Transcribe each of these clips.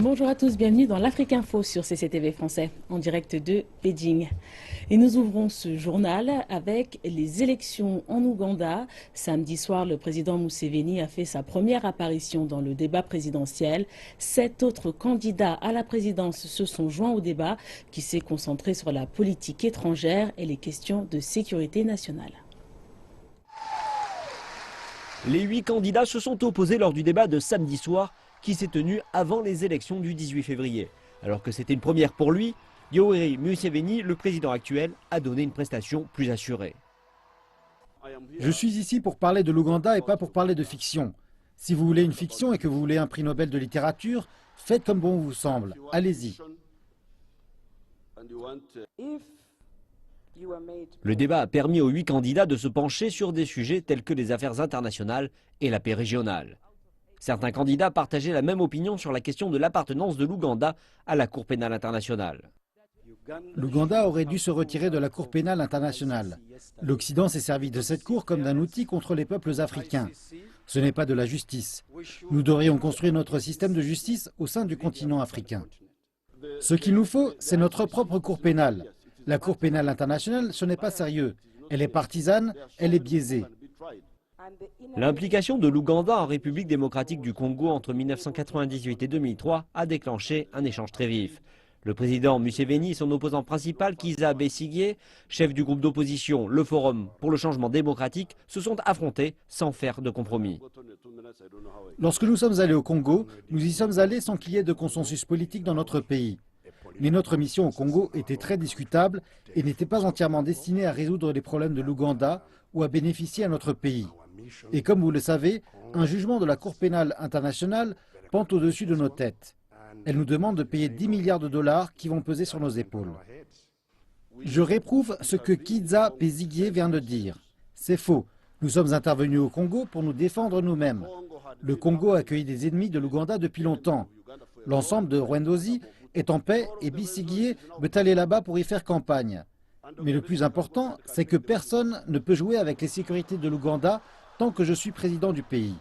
Bonjour à tous, bienvenue dans l'Afrique Info sur CCTV français, en direct de Beijing. Et nous ouvrons ce journal avec les élections en Ouganda. Samedi soir, le président Museveni a fait sa première apparition dans le débat présidentiel. 7 autres candidats à la présidence se sont joints au débat qui s'est concentré sur la politique étrangère et les questions de sécurité nationale. Les 8 candidats se sont opposés lors du débat de samedi soir qui s'est tenu avant les élections du 18 février. Alors que c'était une première pour lui, Yoweri Museveni, le président actuel, a donné une prestation plus assurée. Je suis ici pour parler de l'Ouganda et pas pour parler de fiction. Si vous voulez une fiction et que vous voulez un prix Nobel de littérature, faites comme bon vous semble. Allez-y. Le débat a permis aux 8 candidats de se pencher sur des sujets tels que les affaires internationales et la paix régionale. Certains candidats partageaient la même opinion sur la question de l'appartenance de l'Ouganda à la Cour pénale internationale. L'Ouganda aurait dû se retirer de la Cour pénale internationale. L'Occident s'est servi de cette cour comme d'un outil contre les peuples africains. Ce n'est pas de la justice. Nous devrions construire notre système de justice au sein du continent africain. Ce qu'il nous faut, c'est notre propre Cour pénale. La Cour pénale internationale, ce n'est pas sérieux. Elle est partisane, elle est biaisée. L'implication de l'Ouganda en République démocratique du Congo entre 1998 et 2003 a déclenché un échange très vif. Le président Museveni et son opposant principal, Kizza Besigye, chef du groupe d'opposition, le Forum pour le changement démocratique, se sont affrontés sans faire de compromis. Lorsque nous sommes allés au Congo, nous y sommes allés sans qu'il y ait de consensus politique dans notre pays. Mais notre mission au Congo était très discutable et n'était pas entièrement destinée à résoudre les problèmes de l'Ouganda ou à bénéficier à notre pays. Et comme vous le savez, un jugement de la Cour pénale internationale pend au-dessus de nos têtes. Elle nous demande de payer 10 milliards de dollars qui vont peser sur nos épaules. Je réprouve ce que Kizza Besigye vient de dire. C'est faux. Nous sommes intervenus au Congo pour nous défendre nous-mêmes. Le Congo a accueilli des ennemis de l'Ouganda depuis longtemps. L'ensemble de Rwandozi est en paix et Besigye veut aller là-bas pour y faire campagne. Mais le plus important, c'est que personne ne peut jouer avec les sécurités de l'Ouganda tant que je suis président du pays.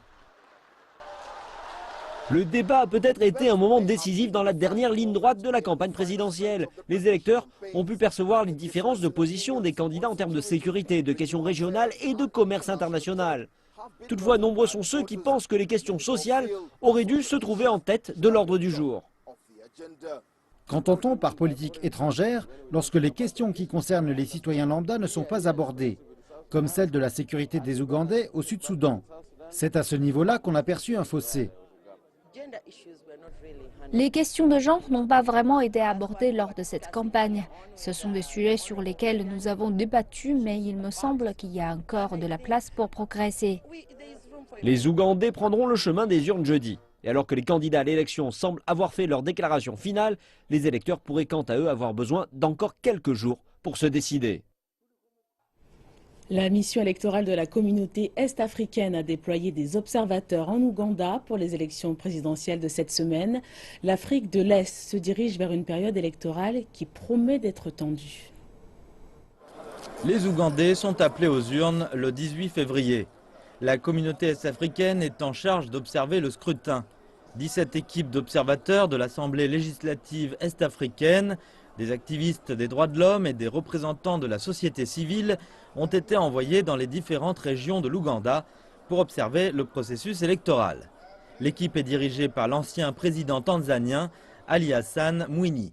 Le débat a peut-être été un moment décisif dans la dernière ligne droite de la campagne présidentielle. Les électeurs ont pu percevoir les différences de position des candidats en termes de sécurité, de questions régionales et de commerce international. Toutefois, nombreux sont ceux qui pensent que les questions sociales auraient dû se trouver en tête de l'ordre du jour. Qu'entend-on par politique étrangère lorsque les questions qui concernent les citoyens lambda ne sont pas abordées, comme celle de la sécurité des Ougandais au Sud-Soudan? C'est à ce niveau-là qu'on a perçu un fossé. Les questions de genre n'ont pas vraiment été abordées lors de cette campagne. Ce sont des sujets sur lesquels nous avons débattu, mais il me semble qu'il y a encore de la place pour progresser. Les Ougandais prendront le chemin des urnes jeudi. Et alors que les candidats à l'élection semblent avoir fait leur déclaration finale, les électeurs pourraient quant à eux avoir besoin d'encore quelques jours pour se décider. La mission électorale de la communauté est-africaine a déployé des observateurs en Ouganda pour les élections présidentielles de cette semaine. L'Afrique de l'Est se dirige vers une période électorale qui promet d'être tendue. Les Ougandais sont appelés aux urnes le 18 février. La communauté est-africaine est en charge d'observer le scrutin. 17 équipes d'observateurs de l'Assemblée législative est-africaine, des activistes des droits de l'homme et des représentants de la société civile ont été envoyés dans les différentes régions de l'Ouganda pour observer le processus électoral. L'équipe est dirigée par l'ancien président tanzanien Ali Hassan Mwinyi.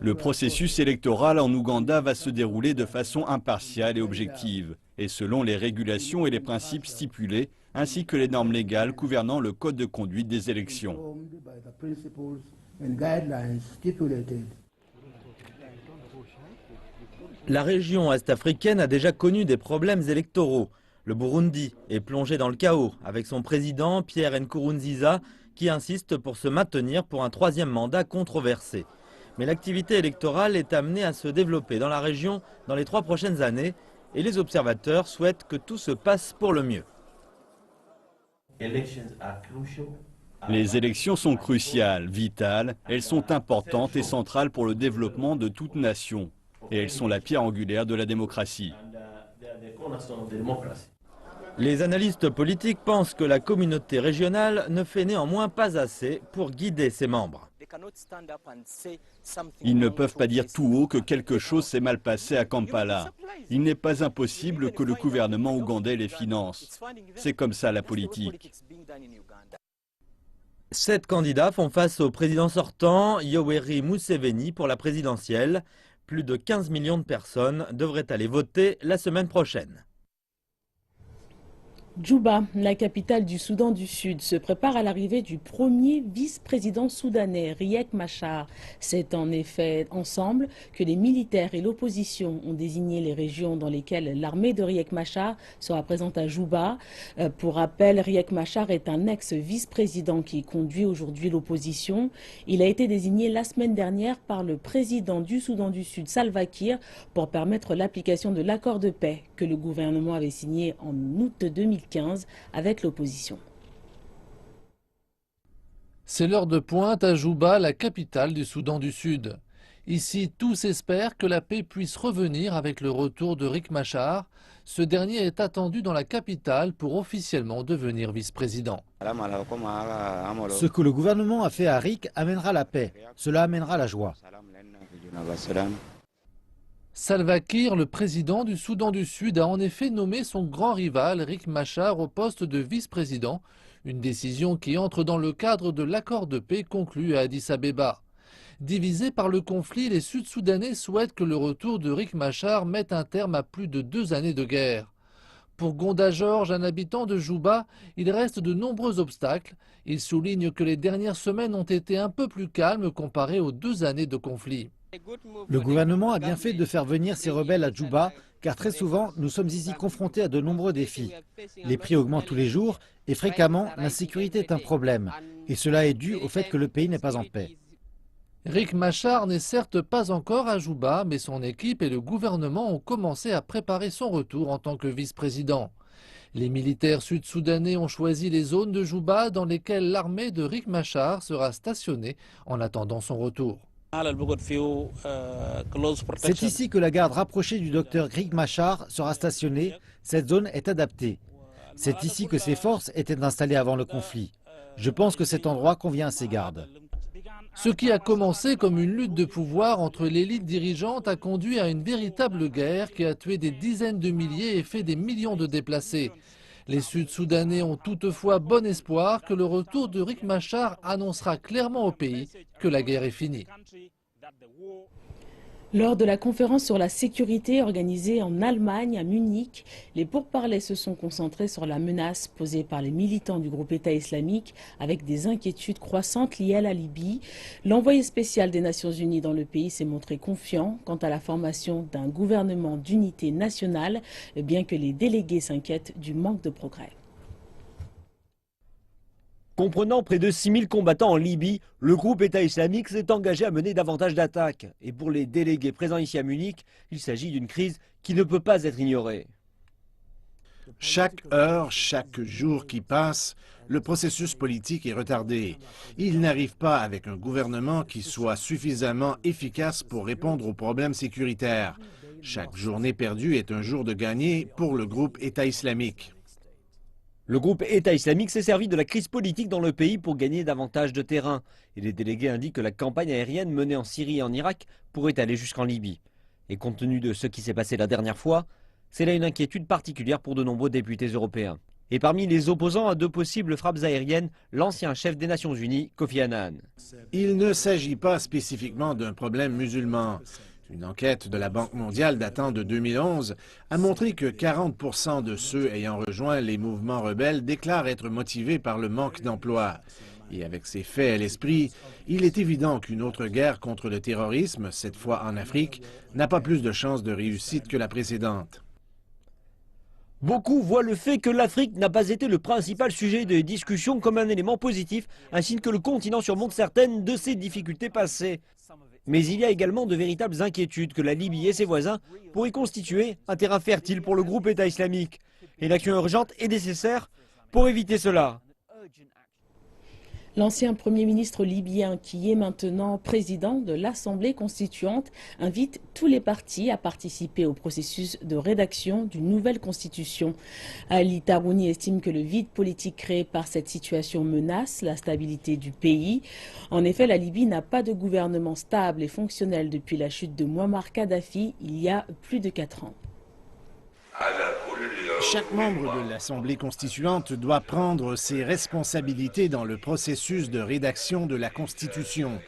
Le processus électoral en Ouganda va se dérouler de façon impartiale et objective, et selon les régulations et les principes stipulés, ainsi que les normes légales gouvernant le code de conduite des élections. La région est-africaine a déjà connu des problèmes électoraux. Le Burundi est plongé dans le chaos, avec son président Pierre Nkurunziza, qui insiste pour se maintenir pour un troisième mandat controversé. Mais l'activité électorale est amenée à se développer dans la région dans les 3 prochaines années et les observateurs souhaitent que tout se passe pour le mieux. Les élections sont cruciales, vitales, elles sont importantes et centrales pour le développement de toute nation. Et elles sont la pierre angulaire de la démocratie. Les analystes politiques pensent que la communauté régionale ne fait néanmoins pas assez pour guider ses membres. Ils ne peuvent pas dire tout haut que quelque chose s'est mal passé à Kampala. Il n'est pas impossible que le gouvernement ougandais les finance. C'est comme ça la politique. 7 candidats font face au président sortant, Yoweri Museveni, pour la présidentielle. Plus de 15 millions de personnes devraient aller voter la semaine prochaine. Djouba, la capitale du Soudan du Sud, se prépare à l'arrivée du premier vice-président soudanais, Riek Machar. C'est en effet ensemble que les militaires et l'opposition ont désigné les régions dans lesquelles l'armée de Riek Machar sera présente à Djouba. Pour rappel, Riek Machar est un ex-vice-président qui conduit aujourd'hui l'opposition. Il a été désigné la semaine dernière par le président du Soudan du Sud, Salva Kiir, pour permettre l'application de l'accord de paix que le gouvernement avait signé en août 2015 avec l'opposition. C'est l'heure de pointe à Djouba, la capitale du Soudan du Sud. Ici, tous espèrent que la paix puisse revenir avec le retour de Riek Machar. Ce dernier est attendu dans la capitale pour officiellement devenir vice-président. Ce que le gouvernement a fait à Riek amènera la paix. Cela amènera la joie. Salva Kiir, le président du Soudan du Sud, a en effet nommé son grand rival Riek Machar au poste de vice-président, une décision qui entre dans le cadre de l'accord de paix conclu à Addis Abeba. Divisés par le conflit, les Sud-Soudanais souhaitent que le retour de Riek Machar mette un terme à plus de 2 années de guerre. Pour Gonda Georges, un habitant de Djouba, il reste de nombreux obstacles. Il souligne que les dernières semaines ont été un peu plus calmes comparées aux 2 années de conflit. Le gouvernement a bien fait de faire venir ces rebelles à Djouba, car très souvent, nous sommes ici confrontés à de nombreux défis. Les prix augmentent tous les jours et fréquemment, l'insécurité est un problème. Et cela est dû au fait que le pays n'est pas en paix. Riek Machar n'est certes pas encore à Djouba, mais son équipe et le gouvernement ont commencé à préparer son retour en tant que vice-président. Les militaires sud-soudanais ont choisi les zones de Djouba dans lesquelles l'armée de Riek Machar sera stationnée en attendant son retour. C'est ici que la garde rapprochée du docteur Riek Machar sera stationnée. Cette zone est adaptée. C'est ici que ces forces étaient installées avant le conflit. Je pense que cet endroit convient à ces gardes. Ce qui a commencé comme une lutte de pouvoir entre l'élite dirigeante a conduit à une véritable guerre qui a tué des dizaines de milliers et fait des millions de déplacés. Les Sud-Soudanais ont toutefois bon espoir que le retour de Riek Machar annoncera clairement au pays que la guerre est finie. Lors de la conférence sur la sécurité organisée en Allemagne, à Munich, les pourparlers se sont concentrés sur la menace posée par les militants du groupe État islamique avec des inquiétudes croissantes liées à la Libye. L'envoyé spécial des Nations Unies dans le pays s'est montré confiant quant à la formation d'un gouvernement d'unité nationale, bien que les délégués s'inquiètent du manque de progrès. Comprenant près de 6000 combattants en Libye, le groupe État islamique s'est engagé à mener davantage d'attaques. Et pour les délégués présents ici à Munich, il s'agit d'une crise qui ne peut pas être ignorée. Chaque heure, chaque jour qui passe, le processus politique est retardé. Il n'arrive pas avec un gouvernement qui soit suffisamment efficace pour répondre aux problèmes sécuritaires. Chaque journée perdue est un jour de gagné pour le groupe État islamique. Le groupe État islamique s'est servi de la crise politique dans le pays pour gagner davantage de terrain. Et les délégués indiquent que la campagne aérienne menée en Syrie et en Irak pourrait aller jusqu'en Libye. Et compte tenu de ce qui s'est passé la dernière fois, c'est là une inquiétude particulière pour de nombreux députés européens. Et parmi les opposants à de possibles frappes aériennes, l'ancien chef des Nations Unies, Kofi Annan. Il ne s'agit pas spécifiquement d'un problème musulman. Une enquête de la Banque mondiale datant de 2011 a montré que 40% de ceux ayant rejoint les mouvements rebelles déclarent être motivés par le manque d'emploi. Et avec ces faits à l'esprit, il est évident qu'une autre guerre contre le terrorisme, cette fois en Afrique, n'a pas plus de chances de réussite que la précédente. Beaucoup voient le fait que l'Afrique n'a pas été le principal sujet des discussions comme un élément positif, un signe que le continent surmonte certaines de ses difficultés passées. Mais il y a également de véritables inquiétudes que la Libye et ses voisins pourraient constituer un terrain fertile pour le groupe État islamique. Et l'action urgente est nécessaire pour éviter cela. L'ancien Premier ministre libyen, qui est maintenant président de l'Assemblée constituante, invite tous les partis à participer au processus de rédaction d'une nouvelle constitution. Ali Tarouni estime que le vide politique créé par cette situation menace la stabilité du pays. En effet, la Libye n'a pas de gouvernement stable et fonctionnel depuis la chute de Muammar Kadhafi il y a plus de 4 ans. Chaque membre de l'Assemblée constituante doit prendre ses responsabilités dans le processus de rédaction de la Constitution.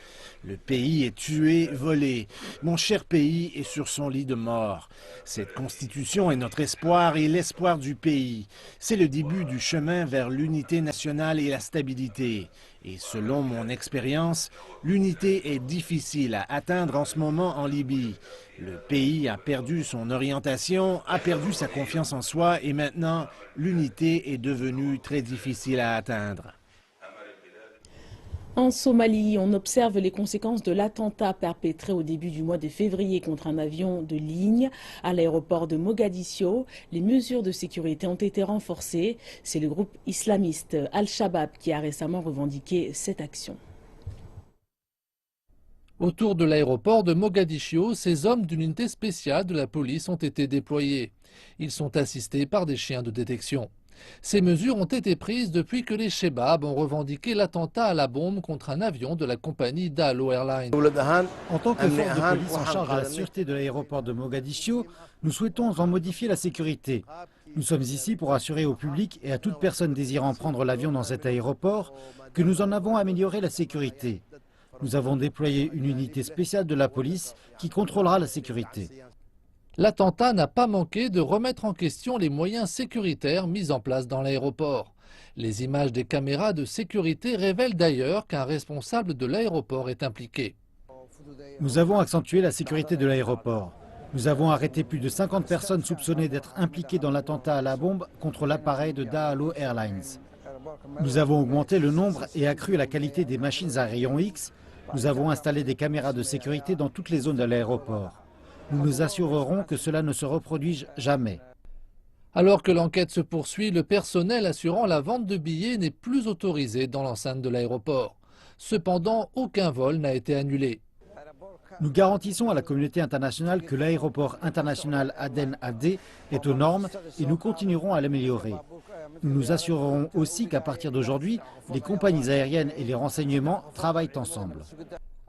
Le pays est tué, volé. Mon cher pays est sur son lit de mort. Cette Constitution est notre espoir et l'espoir du pays. C'est le début du chemin vers l'unité nationale et la stabilité. Et selon mon expérience, l'unité est difficile à atteindre en ce moment en Libye. Le pays a perdu son orientation, a perdu sa confiance en soi et maintenant, l'unité est devenue très difficile à atteindre. En Somalie, on observe les conséquences de l'attentat perpétré au début du mois de février contre un avion de ligne à l'aéroport de Mogadiscio. Les mesures de sécurité ont été renforcées. C'est le groupe islamiste Al-Shabaab qui a récemment revendiqué cette action. Autour de l'aéroport de Mogadiscio, ces hommes d'une unité spéciale de la police ont été déployés. Ils sont assistés par des chiens de détection. Ces mesures ont été prises depuis que les Shebab ont revendiqué l'attentat à la bombe contre un avion de la compagnie Dalo Airlines. En tant que force de police en charge de la sûreté de l'aéroport de Mogadiscio, nous souhaitons en modifier la sécurité. Nous sommes ici pour assurer au public et à toute personne désirant prendre l'avion dans cet aéroport que nous en avons amélioré la sécurité. Nous avons déployé une unité spéciale de la police qui contrôlera la sécurité. L'attentat n'a pas manqué de remettre en question les moyens sécuritaires mis en place dans l'aéroport. Les images des caméras de sécurité révèlent d'ailleurs qu'un responsable de l'aéroport est impliqué. Nous avons accentué la sécurité de l'aéroport. Nous avons arrêté plus de 50 personnes soupçonnées d'être impliquées dans l'attentat à la bombe contre l'appareil de Dalo Airlines. Nous avons augmenté le nombre et accru la qualité des machines à rayons X. Nous avons installé des caméras de sécurité dans toutes les zones de l'aéroport. Nous nous assurerons que cela ne se reproduise jamais. Alors que l'enquête se poursuit, le personnel assurant la vente de billets n'est plus autorisé dans l'enceinte de l'aéroport. Cependant, aucun vol n'a été annulé. Nous garantissons à la communauté internationale que l'aéroport international Aden AD est aux normes et nous continuerons à l'améliorer. Nous nous assurerons aussi qu'à partir d'aujourd'hui, les compagnies aériennes et les renseignements travaillent ensemble.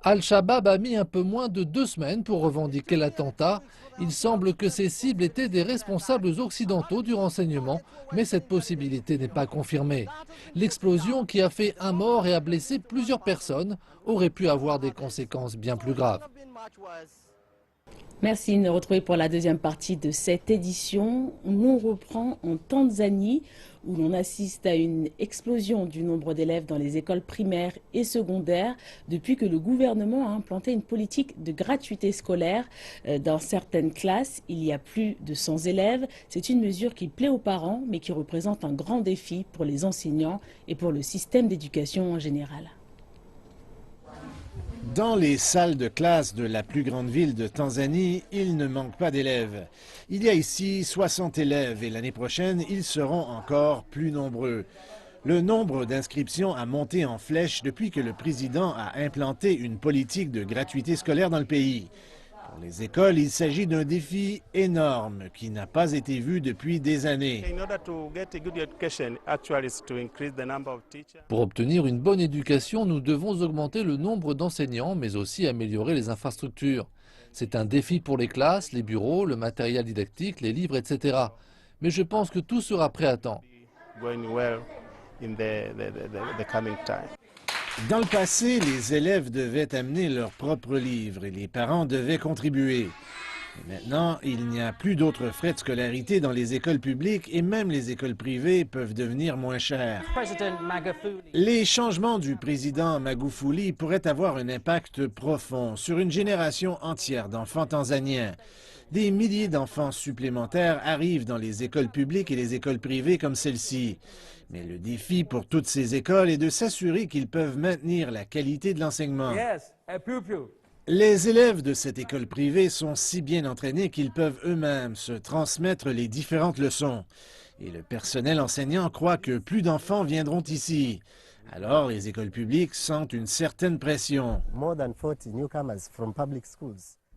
Al-Shabaab a mis un peu moins de 2 semaines pour revendiquer l'attentat. Il semble que ces cibles étaient des responsables occidentaux du renseignement, mais cette possibilité n'est pas confirmée. L'explosion qui a fait un mort et a blessé plusieurs personnes aurait pu avoir des conséquences bien plus graves. Merci de nous retrouver pour la deuxième partie de cette édition. On reprend en Tanzanie où l'on assiste à une explosion du nombre d'élèves dans les écoles primaires et secondaires depuis que le gouvernement a implanté une politique de gratuité scolaire. Dans certaines classes, il y a plus de 100 élèves. C'est une mesure qui plaît aux parents mais qui représente un grand défi pour les enseignants et pour le système d'éducation en général. Dans les salles de classe de la plus grande ville de Tanzanie, il ne manque pas d'élèves. Il y a ici 60 élèves et l'année prochaine, ils seront encore plus nombreux. Le nombre d'inscriptions a monté en flèche depuis que le président a implanté une politique de gratuité scolaire dans le pays. Pour les écoles, il s'agit d'un défi énorme qui n'a pas été vu depuis des années. Pour obtenir une bonne éducation, nous devons augmenter le nombre d'enseignants, mais aussi améliorer les infrastructures. C'est un défi pour les classes, les bureaux, le matériel didactique, les livres, etc. Mais je pense que tout sera prêt à temps. Dans le passé, les élèves devaient amener leurs propres livres et les parents devaient contribuer. Et maintenant, il n'y a plus d'autres frais de scolarité dans les écoles publiques et même les écoles privées peuvent devenir moins chères. Les changements du président Magufuli pourraient avoir un impact profond sur une génération entière d'enfants tanzaniens. Des milliers d'enfants supplémentaires arrivent dans les écoles publiques et les écoles privées comme celle-ci. Mais le défi pour toutes ces écoles est de s'assurer qu'ils peuvent maintenir la qualité de l'enseignement. Les élèves de cette école privée sont si bien entraînés qu'ils peuvent eux-mêmes se transmettre les différentes leçons. Et le personnel enseignant croit que plus d'enfants viendront ici. Alors, les écoles publiques sentent une certaine pression.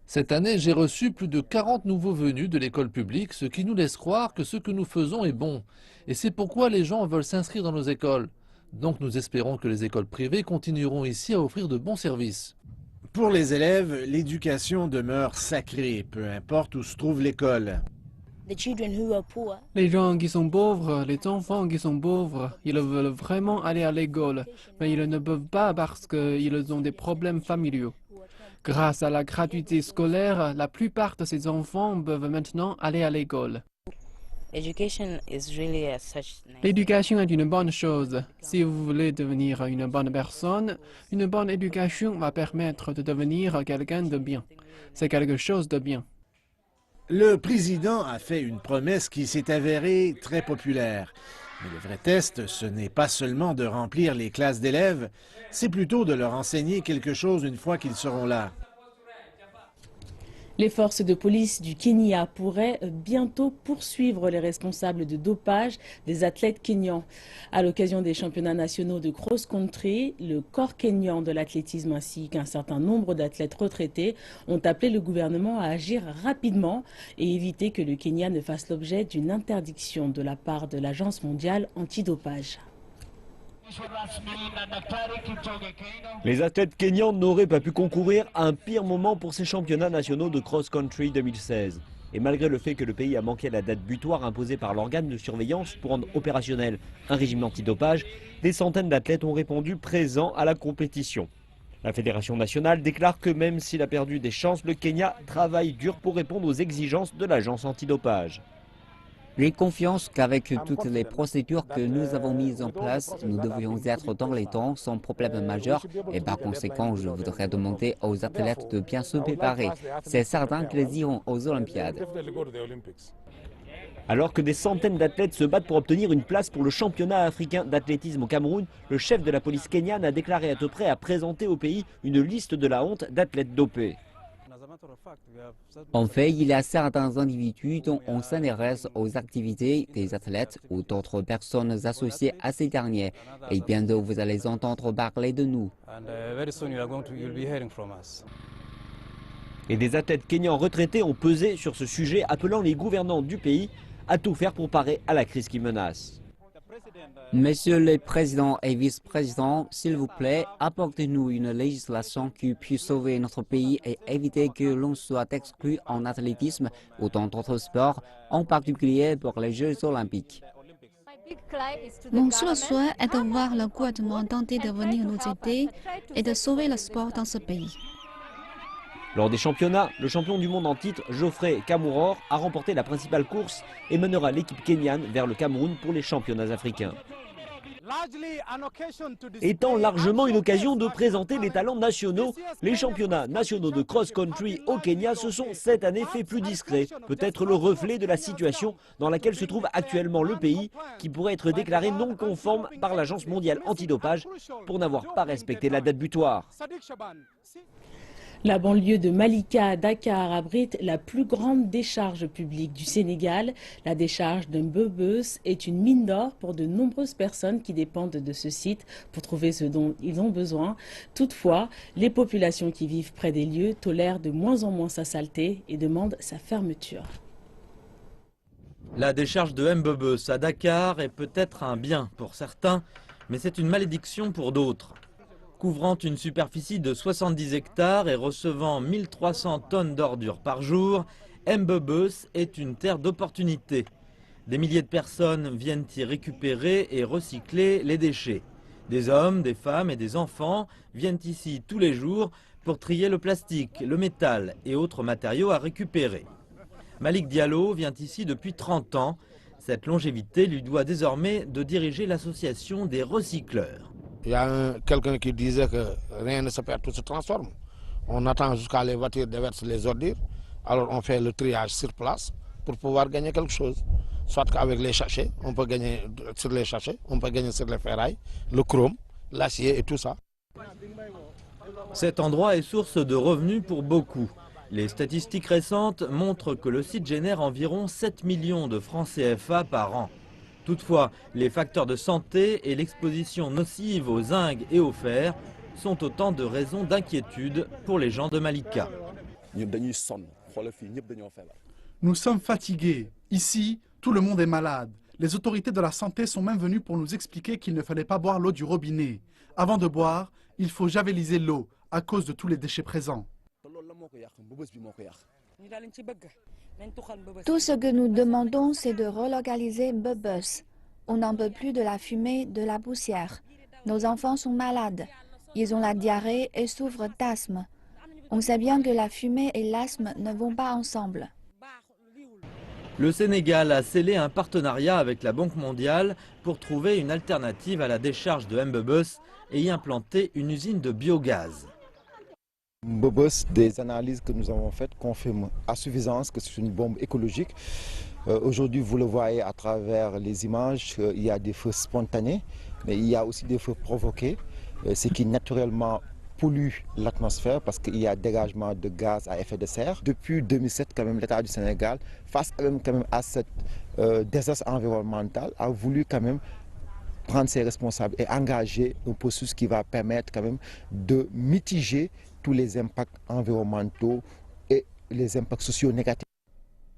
Cette année, j'ai reçu plus de 40 nouveaux venus de l'école publique, ce qui nous laisse croire que ce que nous faisons est bon. Et c'est pourquoi les gens veulent s'inscrire dans nos écoles. Donc nous espérons que les écoles privées continueront ici à offrir de bons services. Pour les élèves, l'éducation demeure sacrée, peu importe où se trouve l'école. Les gens qui sont pauvres, les enfants qui sont pauvres, ils veulent vraiment aller à l'école, mais ils ne peuvent pas parce qu'ils ont des problèmes familiaux. Grâce à la gratuité scolaire, la plupart de ces enfants peuvent maintenant aller à l'école. L'éducation est une bonne chose. Si vous voulez devenir une bonne personne, une bonne éducation va permettre de devenir quelqu'un de bien. C'est quelque chose de bien. Le président a fait une promesse qui s'est avérée très populaire. Mais le vrai test, ce n'est pas seulement de remplir les classes d'élèves, c'est plutôt de leur enseigner quelque chose une fois qu'ils seront là. Les forces de police du Kenya pourraient bientôt poursuivre les responsables de dopage des athlètes kenyans. À l'occasion des championnats nationaux de cross-country, le corps kényan de l'athlétisme ainsi qu'un certain nombre d'athlètes retraités ont appelé le gouvernement à agir rapidement et éviter que le Kenya ne fasse l'objet d'une interdiction de la part de l'Agence mondiale antidopage. Les athlètes kenyans n'auraient pas pu concourir à un pire moment pour ces championnats nationaux de cross-country 2016. Et malgré le fait que le pays a manqué la date butoir imposée par l'organe de surveillance pour rendre opérationnel un régime antidopage, des centaines d'athlètes ont répondu présents à la compétition. La Fédération nationale déclare que même s'il a perdu des chances, le Kenya travaille dur pour répondre aux exigences de l'agence antidopage. J'ai confiance qu'avec toutes les procédures que nous avons mises en place, nous devrions être dans les temps sans problème majeur et par conséquent, je voudrais demander aux athlètes de bien se préparer. C'est certain qu'ils iront aux Olympiades. Alors que des centaines d'athlètes se battent pour obtenir une place pour le championnat africain d'athlétisme au Cameroun, le chef de la police kenyane a déclaré être prêt à présenter au pays une liste de la honte d'athlètes dopés. En fait, il y a certains individus dont on s'intéresse aux activités des athlètes ou d'autres personnes associées à ces derniers. Et bientôt, vous allez entendre parler de nous. Et des athlètes kenyans retraités ont pesé sur ce sujet, appelant les gouvernants du pays à tout faire pour parer à la crise qui menace. Monsieur le Président et Vice-président, s'il vous plaît, apportez-nous une législation qui puisse sauver notre pays et éviter que l'on soit exclu en athlétisme ou dans d'autres sports, en particulier pour les Jeux olympiques. Mon seul souhait est de voir le gouvernement tenter de venir nous aider et de sauver le sport dans ce pays. Lors des championnats, le champion du monde en titre, Geoffrey Kamworor, a remporté la principale course et mènera l'équipe kenyane vers le Cameroun pour les championnats africains. Étant largement une occasion de présenter les talents nationaux, les championnats nationaux de cross-country au Kenya se sont cette année fait plus discrets, peut-être le reflet de la situation dans laquelle se trouve actuellement le pays, qui pourrait être déclaré non conforme par l'Agence mondiale antidopage pour n'avoir pas respecté la date butoir. La banlieue de Malika à Dakar abrite la plus grande décharge publique du Sénégal. La décharge de Mbeubeus est une mine d'or pour de nombreuses personnes qui dépendent de ce site pour trouver ce dont ils ont besoin. Toutefois, les populations qui vivent près des lieux tolèrent de moins en moins sa saleté et demandent sa fermeture. La décharge de Mbeubeus à Dakar est peut-être un bien pour certains, mais c'est une malédiction pour d'autres. Couvrant une superficie de 70 hectares et recevant 1300 tonnes d'ordures par jour, Mbeubeus est une terre d'opportunités. Des milliers de personnes viennent y récupérer et recycler les déchets. Des hommes, des femmes et des enfants viennent ici tous les jours pour trier le plastique, le métal et autres matériaux à récupérer. Malik Diallo vient ici depuis 30 ans. Cette longévité lui doit désormais de diriger l'association des recycleurs. Il y a quelqu'un qui disait que rien ne se perd, tout se transforme. On attend jusqu'à les voitures déversent les ordures. Alors on fait le triage sur place pour pouvoir gagner quelque chose. Soit qu'avec les sachets, on peut gagner sur les sachets, on peut gagner sur les ferrailles, le chrome, l'acier et tout ça. Cet endroit est source de revenus pour beaucoup. Les statistiques récentes montrent que le site génère environ 7 millions de francs CFA par an. Toutefois, les facteurs de santé et l'exposition nocive au zinc et au fer sont autant de raisons d'inquiétude pour les gens de Malika. Nous sommes fatigués. Ici, tout le monde est malade. Les autorités de la santé sont même venues pour nous expliquer qu'il ne fallait pas boire l'eau du robinet. Avant de boire, il faut javeliser l'eau à cause de tous les déchets présents. Tout ce que nous demandons, c'est de relocaliser Mbebes. On n'en peut plus de la fumée, de la poussière. Nos enfants sont malades. Ils ont la diarrhée et souffrent d'asthme. On sait bien que la fumée et l'asthme ne vont pas ensemble. Le Sénégal a scellé un partenariat avec la Banque mondiale pour trouver une alternative à la décharge de Mbebes et y implanter une usine de biogaz. Mbebes, des analyses que nous avons faites confirment à suffisance que c'est une bombe écologique. Aujourd'hui, vous le voyez à travers les images, il y a des feux spontanés, mais il y a aussi des feux provoqués, ce qui naturellement pollue l'atmosphère parce qu'il y a dégagement de gaz à effet de serre. Depuis 2007, quand même, l'État du Sénégal, face quand même à ce désastre environnemental, a voulu quand même prendre ses responsabilités et engager un processus qui va permettre quand même de mitiger tous les impacts environnementaux et les impacts sociaux négatifs.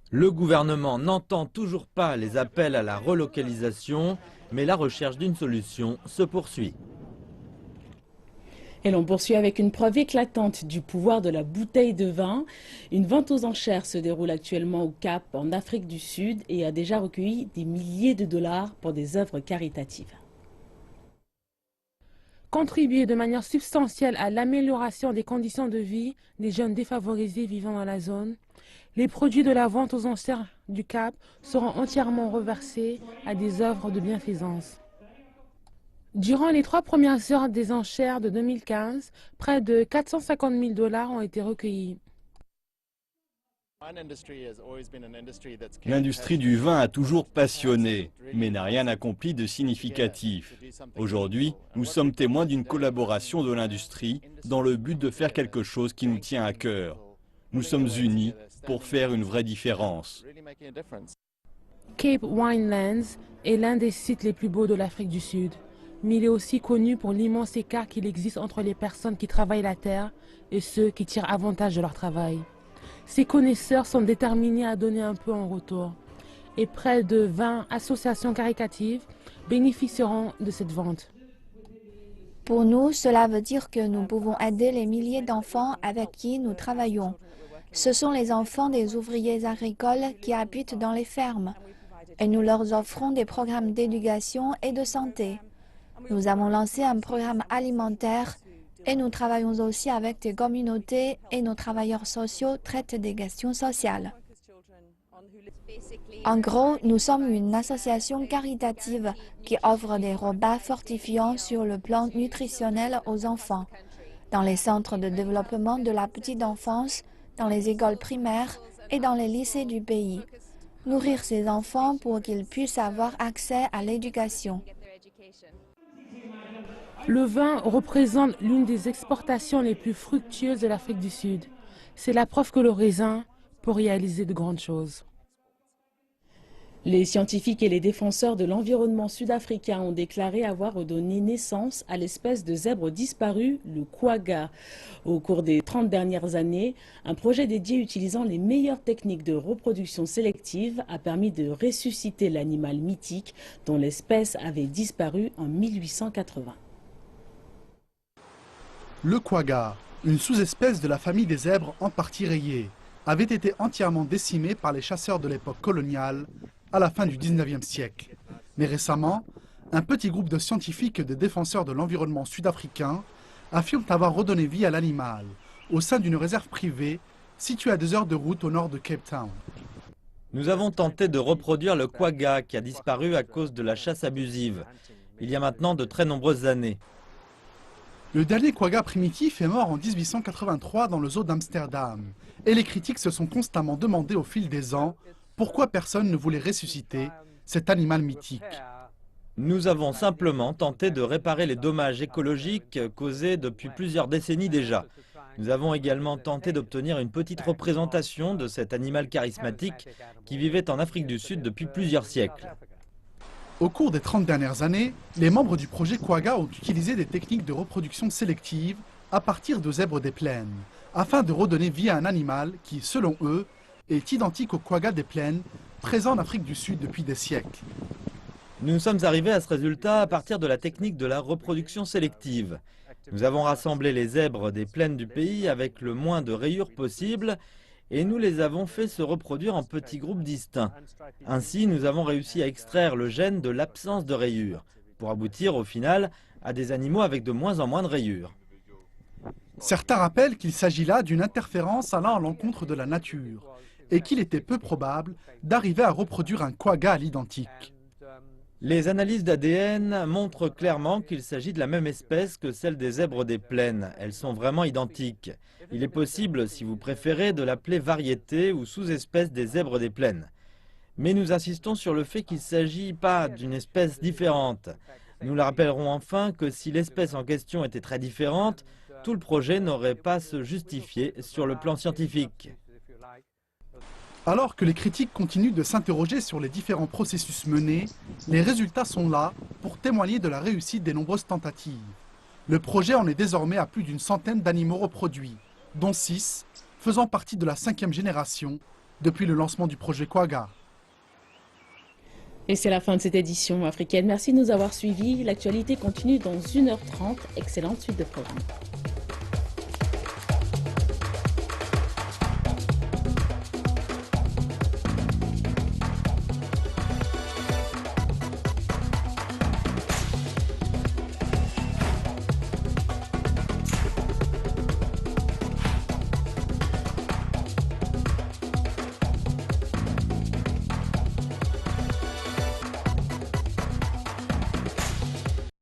Le gouvernement n'entend toujours pas les appels à la relocalisation, mais la recherche d'une solution se poursuit. Et l'on poursuit avec une preuve éclatante du pouvoir de la bouteille de vin. Une vente aux enchères se déroule actuellement au Cap, en Afrique du Sud, et a déjà recueilli des milliers de dollars pour des œuvres caritatives. Contribuer de manière substantielle à l'amélioration des conditions de vie des jeunes défavorisés vivant dans la zone, les produits de la vente aux enchères du Cap seront entièrement reversés à des œuvres de bienfaisance. Durant les 3 premières heures des enchères de 2015, près de 450 000 dollars ont été recueillis. L'industrie du vin a toujours passionné, mais n'a rien accompli de significatif. Aujourd'hui, nous sommes témoins d'une collaboration de l'industrie dans le but de faire quelque chose qui nous tient à cœur. Nous sommes unis pour faire une vraie différence. Cape Winelands est l'un des sites les plus beaux de l'Afrique du Sud, mais il est aussi connu pour l'immense écart qu'il existe entre les personnes qui travaillent la terre et ceux qui tirent avantage de leur travail. Ces connaisseurs sont déterminés à donner un peu en retour, et près de 20 associations caritatives bénéficieront de cette vente. Pour nous, cela veut dire que nous pouvons aider les milliers d'enfants avec qui nous travaillons. Ce sont les enfants des ouvriers agricoles qui habitent dans les fermes, et nous leur offrons des programmes d'éducation et de santé. Nous avons lancé un programme alimentaire et nous travaillons aussi avec des communautés et nos travailleurs sociaux traitent des questions sociales. En gros, nous sommes une association caritative qui offre des repas fortifiants sur le plan nutritionnel aux enfants, dans les centres de développement de la petite enfance, dans les écoles primaires et dans les lycées du pays. Nourrir ces enfants pour qu'ils puissent avoir accès à l'éducation. Le vin représente l'une des exportations les plus fructueuses de l'Afrique du Sud. C'est la preuve que le raisin peut réaliser de grandes choses. Les scientifiques et les défenseurs de l'environnement sud-africain ont déclaré avoir redonné naissance à l'espèce de zèbre disparu, le quagga. Au cours des 30 dernières années, un projet dédié utilisant les meilleures techniques de reproduction sélective a permis de ressusciter l'animal mythique dont l'espèce avait disparu en 1880. Le quagga, une sous-espèce de la famille des zèbres en partie rayée, avait été entièrement décimé par les chasseurs de l'époque coloniale à la fin du 19e siècle. Mais récemment, un petit groupe de scientifiques et de défenseurs de l'environnement sud-africain affirment avoir redonné vie à l'animal au sein d'une réserve privée située à 2 heures de route au nord de Cape Town. Nous avons tenté de reproduire le quagga qui a disparu à cause de la chasse abusive, il y a maintenant de très nombreuses années. Le dernier quagga primitif est mort en 1883 dans le zoo d'Amsterdam. Et les critiques se sont constamment demandé au fil des ans pourquoi personne ne voulait ressusciter cet animal mythique. Nous avons simplement tenté de réparer les dommages écologiques causés depuis plusieurs décennies déjà. Nous avons également tenté d'obtenir une petite représentation de cet animal charismatique qui vivait en Afrique du Sud depuis plusieurs siècles. Au cours des 30 dernières années, les membres du projet Quagga ont utilisé des techniques de reproduction sélective à partir de zèbres des plaines, afin de redonner vie à un animal qui, selon eux, est identique au quagga des plaines, présent en Afrique du Sud depuis des siècles. Nous sommes arrivés à ce résultat à partir de la technique de la reproduction sélective. Nous avons rassemblé les zèbres des plaines du pays avec le moins de rayures possible et nous les avons fait se reproduire en petits groupes distincts. Ainsi, nous avons réussi à extraire le gène de l'absence de rayures, pour aboutir au final à des animaux avec de moins en moins de rayures. Certains rappellent qu'il s'agit là d'une interférence allant à l'encontre de la nature et qu'il était peu probable d'arriver à reproduire un quagga à l'identique. Les analyses d'ADN montrent clairement qu'il s'agit de la même espèce que celle des zèbres des plaines. Elles sont vraiment identiques. Il est possible, si vous préférez, de l'appeler variété ou sous-espèce des zèbres des plaines. Mais nous insistons sur le fait qu'il ne s'agit pas d'une espèce différente. Nous le rappellerons enfin que si l'espèce en question était très différente, tout le projet n'aurait pas à se justifier sur le plan scientifique. Alors que les critiques continuent de s'interroger sur les différents processus menés, les résultats sont là pour témoigner de la réussite des nombreuses tentatives. Le projet en est désormais à plus d'une centaine d'animaux reproduits, dont 6 faisant partie de la 5e génération depuis le lancement du projet Quagga. Et c'est la fin de cette édition africaine. Merci de nous avoir suivis. L'actualité continue dans 1h30. Excellente suite de programme.